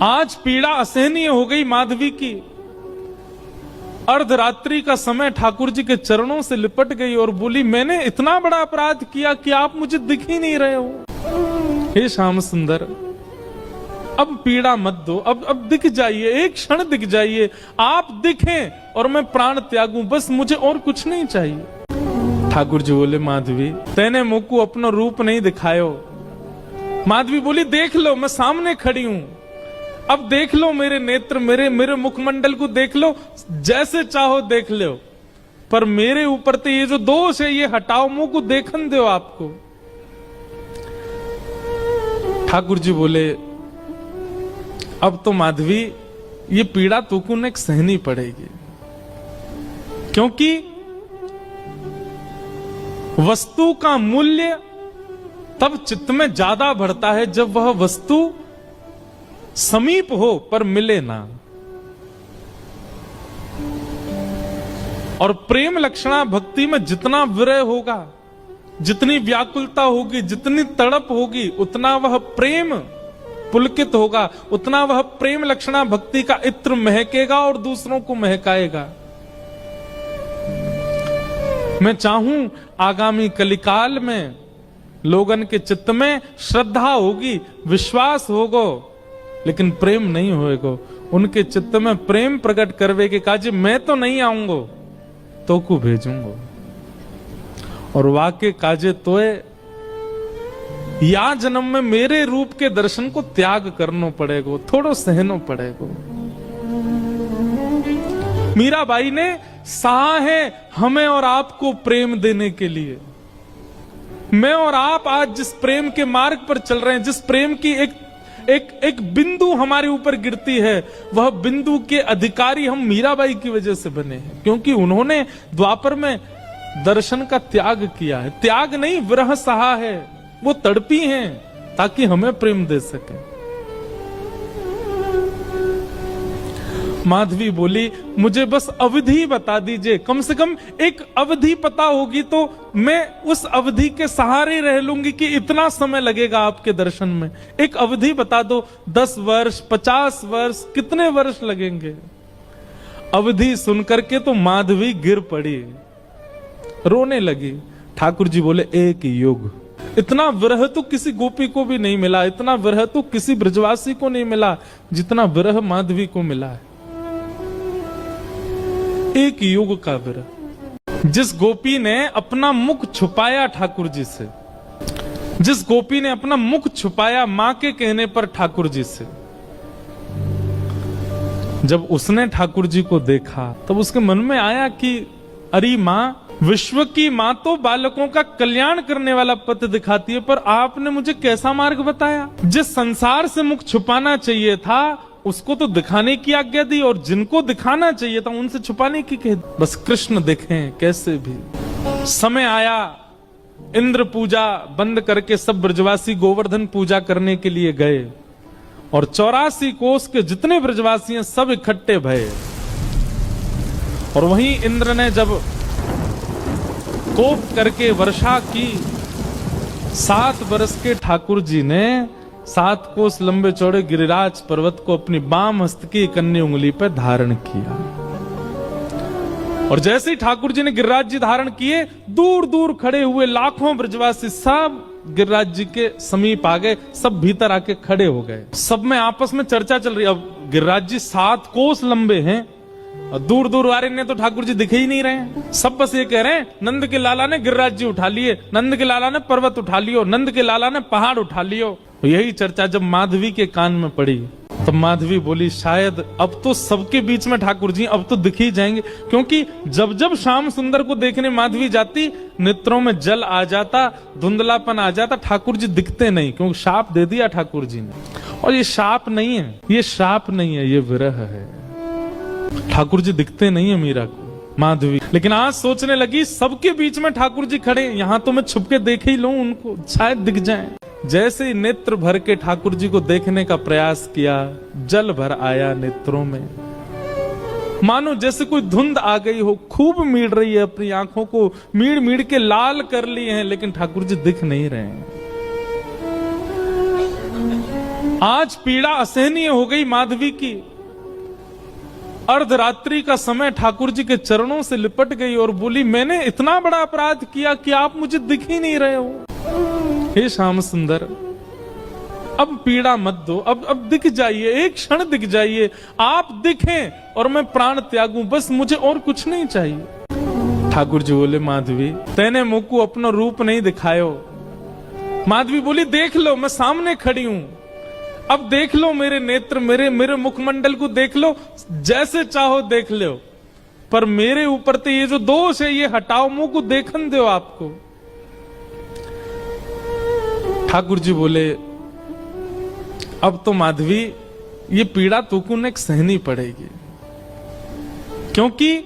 आज पीड़ा असहनीय हो गई माधवी की। अर्धरात्रि का समय ठाकुर जी के चरणों से लिपट गई और बोली, मैंने इतना बड़ा अपराध किया कि आप मुझे दिख ही नहीं रहे हो। हे श्याम सुंदर, अब पीड़ा मत दो, अब दिख जाइए, एक क्षण दिख जाइए, आप दिखें और मैं प्राण त्यागूं, बस मुझे और कुछ नहीं चाहिए। ठाकुर जी बोले, माधवी तेने मुझको अपना रूप नहीं दिखायो। माधवी बोली, देख लो, मैं सामने खड़ी हूं, अब देख लो मेरे नेत्र, मेरे मुखमंडल को देख लो, जैसे चाहो देख लो, पर मेरे ऊपर तो ये जो दोष है ये हटाओ, मुंह को देखन दो आपको। ठाकुर जी बोले, अब तो माधवी ये पीड़ा तुमको ने सहनी पड़ेगी, क्योंकि वस्तु का मूल्य तब चित्त में ज्यादा बढ़ता है जब वह वस्तु समीप हो पर मिले ना। और प्रेम लक्षणा भक्ति में जितना विरह होगा, जितनी व्याकुलता होगी, जितनी तड़प होगी, उतना वह प्रेम पुलकित होगा, उतना वह प्रेम लक्षणा भक्ति का इत्र महकेगा और दूसरों को महकाएगा। मैं चाहूं आगामी कलिकाल में लोगन के चित्त में श्रद्धा होगी, विश्वास होगो, लेकिन प्रेम नहीं होएगो। उनके चित्त में प्रेम प्रकट करवे के काजे मैं तो नहीं आऊंगो, तो को भेजूंगो, और वाके काजे तोए या जन्म में मेरे रूप के दर्शन को त्याग करना पड़ेगो, थोड़ो सहनो पड़ेगो। मीराबाई ने सहा है हमें और आपको प्रेम देने के लिए। मैं और आप आज जिस प्रेम के मार्ग पर चल रहे हैं, जिस प्रेम की एक बिंदु हमारे ऊपर गिरती है, वह बिंदु के अधिकारी हम मीराबाई की वजह से बने हैं, क्योंकि उन्होंने द्वापर में दर्शन का त्याग किया है। त्याग नहीं, विरह सहा है, वो तड़पी हैं ताकि हमें प्रेम दे सके। माधवी बोली, मुझे बस अवधि बता दीजिए, कम से कम एक अवधि पता होगी तो मैं उस अवधि के सहारे रह लूंगी कि इतना समय लगेगा आपके दर्शन में। एक अवधि बता दो, 10 वर्ष, 50 वर्ष, कितने वर्ष लगेंगे। अवधि सुनकर के तो माधवी गिर पड़ी, रोने लगी। ठाकुर जी बोले, एक युग। इतना विरह तो किसी गोपी को भी नहीं मिला, इतना विरह तो किसी ब्रजवासी को नहीं मिला जितना विरह माधवी को मिला है। एक युग का विरह। जिस गोपी ने अपना मुख छुपाया ठाकुर जी से, जिस गोपी ने अपना मुख छुपाया मां के कहने पर ठाकुर जी से, जब उसने ठाकुर जी को देखा तब उसके मन में आया कि अरे मां, विश्व की मां तो बालकों का कल्याण करने वाला पथ दिखाती है, पर आपने मुझे कैसा मार्ग बताया। जिस संसार से मुख छुपाना चाहिए था उसको तो दिखाने की आज्ञा दी, और जिनको दिखाना चाहिए था उनसे छुपाने की कह दी। बस कृष्ण दिखें कैसे भी। समय आया, इंद्र पूजा बंद करके सब ब्रजवासी गोवर्धन पूजा करने के लिए गए, और 84 कोस के जितने ब्रजवासी हैं सब इकट्ठे भये। और वहीं इंद्र ने जब कोप करके वर्षा की, 7 वर्ष के ठाकुर जी ने 7 कोस लंबे चौड़े गिरिराज पर्वत को अपनी बाम हस्त की कन्नी उंगली पर धारण किया। और जैसे ही ठाकुर जी ने गिरिराज जी धारण किए, दूर दूर खड़े हुए लाखों ब्रजवासी सब गिरिराज जी के समीप आ गए, सब भीतर आके खड़े हो गए। सब में आपस में चर्चा चल रही। अब गिरिराज जी 7 कोस लंबे हैं और दूर दूर वाले ने तो ठाकुर जी दिखे ही नहीं रहे हैं। सब बस ये कह रहे हैं, नंद के लाला ने गिरिराज जी उठा लिए, नंद के लाला ने पर्वत उठा लियो, नंद के लाला ने पहाड़ उठा लियो। यही चर्चा जब माधवी के कान में पड़ी तब माधवी बोली, शायद अब तो सबके बीच में ठाकुर जी अब तो दिख ही जाएंगे, क्योंकि जब जब श्याम सुंदर को देखने माधवी जाती, नेत्रों में जल आ जाता, धुंधलापन आ जाता, ठाकुर जी दिखते नहीं, क्योंकि शाप दे दिया ठाकुर जी ने। और ये शाप नहीं है, ये शाप नहीं है, ये विरह है। ठाकुर जी दिखते नहीं है मीरा को, माधवी। लेकिन आज सोचने लगी, सबके बीच में ठाकुर जी खड़े, यहां तो मैं छुप के देख ही लूं उनको, शायद दिख जाएं। जैसे ही नेत्र भर के ठाकुर जी को देखने का प्रयास किया, जल भर आया नेत्रों में, मानो जैसे कोई धुंध आ गई हो, खूब मीड़ रही है, अपनी आंखों को मीड़ मीड़ के लाल कर लिए हैं, लेकिन ठाकुर जी दिख नहीं रहे हैं। आज पीड़ा असहनीय हो गई माधवी की। अर्धरात्रि का समय ठाकुर जी के चरणों से लिपट गई और बोली, मैंने इतना बड़ा अपराध किया कि आप मुझे दिख ही नहीं रहे हो। हे श्याम सुंदर, अब पीड़ा मत दो, अब दिख जाइए, एक क्षण दिख जाइए, आप दिखें और मैं प्राण त्यागूं, बस मुझे और कुछ नहीं चाहिए। ठाकुर जी बोले, माधवी तेने मुझको अपना रूप नहीं दिखायो। माधवी बोली, देख लो, मैं सामने खड़ी हूं, अब देख लो मेरे नेत्र, मेरे मुखमंडल को देख लो, जैसे चाहो देख लो, पर मेरे ऊपर तो ये जो दोष है ये हटाओ, मुंह को देखन दो आपको। ठाकुर जी बोले, अब तो माधवी ये पीड़ा तुमको ने सहनी पड़ेगी, क्योंकि